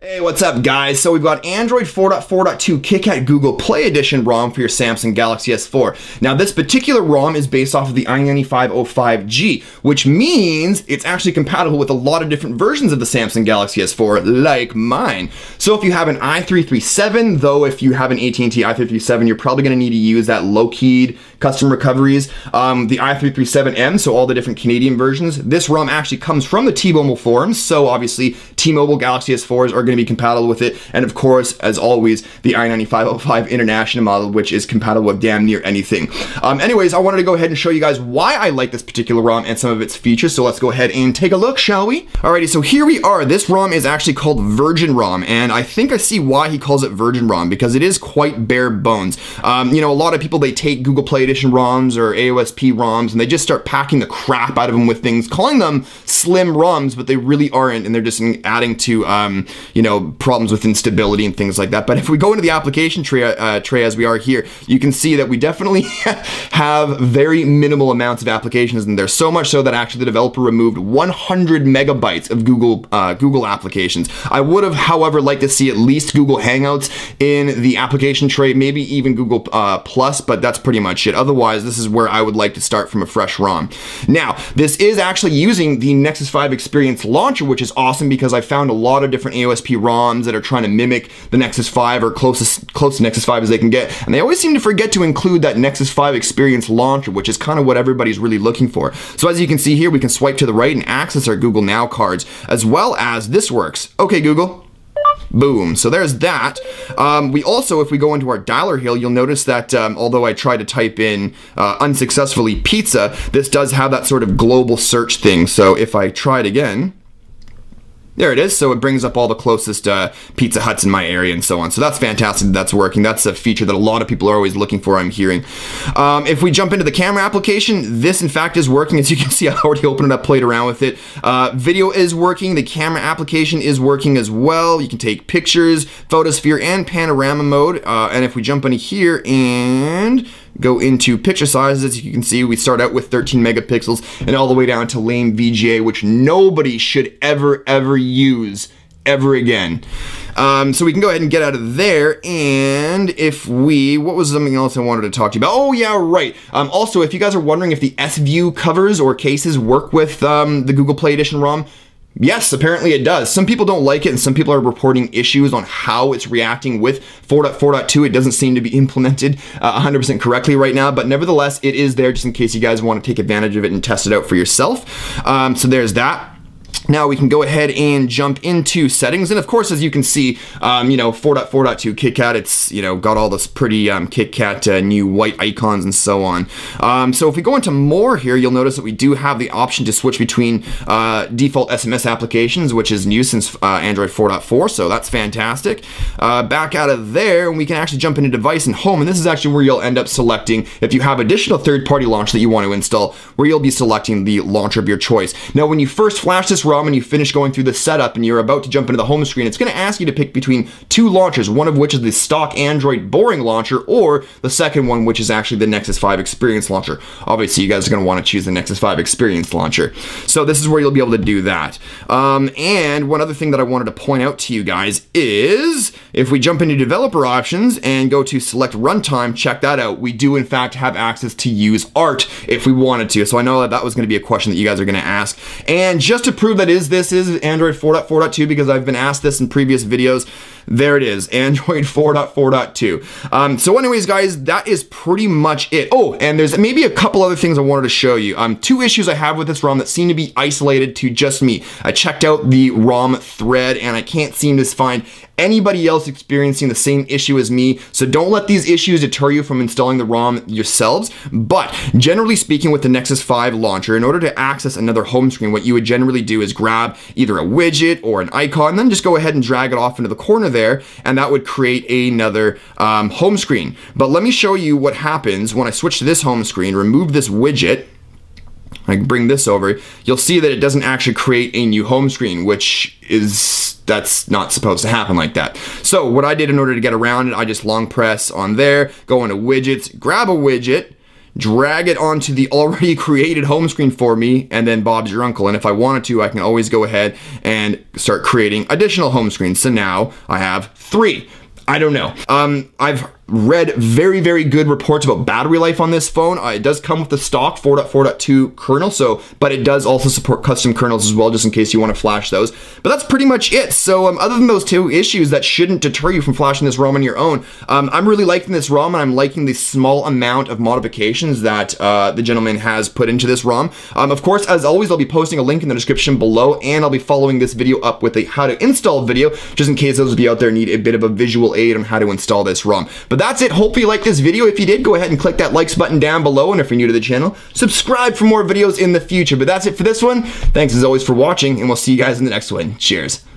Hey, what's up guys? So we've got Android 4.4.2 KitKat Google Play Edition ROM for your Samsung Galaxy S4. Now this particular ROM is based off of the i9505G, which means it's actually compatible with a lot of different versions of the Samsung Galaxy S4, like mine. So if you have an i337, though if you have an AT&T i337, you're probably going to need to use that low-keyed custom recoveries. The i337M, so all the different Canadian versions. This ROM actually comes from the T-Mobile forums, so obviously T-Mobile Galaxy S4s are going to be compatible with it, and of course, as always, the i9505 International model, which is compatible with damn near anything. Anyways, I wanted to go ahead and show you guys why I like this particular ROM and some of its features, so let's go ahead and take a look, shall we? Alrighty, so here we are. This ROM is actually called Virgin ROM, and I think I see why he calls it Virgin ROM, because it is quite bare bones. You know, a lot of people, they take Google Play Edition ROMs or AOSP ROMs, and they just start packing the crap out of them with things, calling them slim ROMs, but they really aren't, and they're just adding to, you know, problems with instability and things like that. But if we go into the application tray as we are here, you can see that we definitely have very minimal amounts of applications in there. So much so that actually the developer removed 100 megabytes of Google applications. I would have, however, liked to see at least Google Hangouts in the application tray, maybe even Google Plus, but that's pretty much it. Otherwise, this is where I would like to start from a fresh ROM. Now, this is actually using the Nexus 5 Experience Launcher, which is awesome because I found a lot of different AOSP ROMs that are trying to mimic the Nexus 5 or close to Nexus 5 as they can get, and they always seem to forget to include that Nexus 5 Experience Launcher, which is kind of what everybody's really looking for. So as you can see here, we can swipe to the right and access our Google Now cards, as well as this works. Okay, Google. Boom. So there's that. We also, if we go into our dialer here, you'll notice that although I tried to type in unsuccessfully pizza, this does have that sort of global search thing. So if I try it again, there it is. So it brings up all the closest Pizza Huts in my area and so on. So that's fantastic. That's working. That's a feature that a lot of people are always looking for, I'm hearing. If we jump into the camera application, this in fact is working. As you can see, I already opened it up, played around with it. Video is working. The camera application is working as well. You can take pictures, photosphere, and panorama mode. And if we jump into here and go into picture sizes, as you can see, we start out with 13 megapixels and all the way down to lame VGA, which nobody should ever use ever again. So we can go ahead and get out of there, and if we, what was something else I wanted to talk to you about? Oh yeah, right. Also, if you guys are wondering if the S-View covers or cases work with the Google Play Edition ROM, yes, apparently it does. Some people don't like it, and some people are reporting issues on how it's reacting with 4.4.2. It doesn't seem to be implemented 100% correctly right now, but nevertheless, it is there just in case you guys want to take advantage of it and test it out for yourself. So there's that. Now we can go ahead and jump into settings, and of course, as you can see, you know, 4.4.2 KitKat, it's, you know, got all this pretty KitKat new white icons and so on. So if we go into more here, you'll notice that we do have the option to switch between default SMS applications, which is new since Android 4.4, so that's fantastic. Back out of there, and we can actually jump into device and home, and this is actually where you'll end up selecting, if you have additional third-party launch that you want to install, where you'll be selecting the launcher of your choice. Now, when you first flash this ROM and you finish going through the setup and you're about to jump into the home screen, it's going to ask you to pick between two launchers, one of which is the stock Android boring launcher, or the second one, which is actually the Nexus 5 Experience Launcher. Obviously, you guys are going to want to choose the Nexus 5 Experience Launcher. So this is where you'll be able to do that. And one other thing that I wanted to point out to you guys is, if we jump into developer options and go to select runtime, check that out. We do in fact have access to use art if we wanted to. So I know that that was going to be a question that you guys are going to ask. And just to prove that this is Android 4.4.2, because I've been asked this in previous videos, there it is, Android 4.4.2. So anyways, guys, that is pretty much it. Oh, and there's maybe a couple other things I wanted to show you. Two issues I have with this ROM that seem to be isolated to just me. I checked out the ROM thread, and I can't seem to find anybody else experiencing the same issue as me, so don't let these issues deter you from installing the ROM yourselves. But generally speaking, with the Nexus 5 launcher, in order to access another home screen, what you would generally do is grab either a widget or an icon, and then just go ahead and drag it off into the corner there, and that would create another home screen. But let me show you what happens when I switch to this home screen, remove this widget, I bring this over, you'll see that it doesn't actually create a new home screen, which is, that's not supposed to happen like that. So what I did in order to get around it, I just long press on there, go into widgets, grab a widget, drag it onto the already created home screen for me, and then Bob's your uncle. And if I wanted to, I can always go ahead and start creating additional home screens. So now I have 3. I don't know. I've read very, very good reports about battery life on this phone. It does come with the stock 4.4.2 kernel, but it does also support custom kernels as well, just in case you want to flash those. But that's pretty much it. So other than those 2 issues that shouldn't deter you from flashing this ROM on your own, I'm really liking this ROM, and I'm liking the small amount of modifications that the gentleman has put into this ROM. Of course, as always, I'll be posting a link in the description below, and I'll be following this video up with a how to install video, just in case those of you out there need a bit of a visual aid on how to install this ROM. But that's it. Hopefully you liked this video. If you did, go ahead and click that likes button down below, and if you're new to the channel, subscribe for more videos in the future. But that's it for this one. Thanks as always for watching, and we'll see you guys in the next one. Cheers.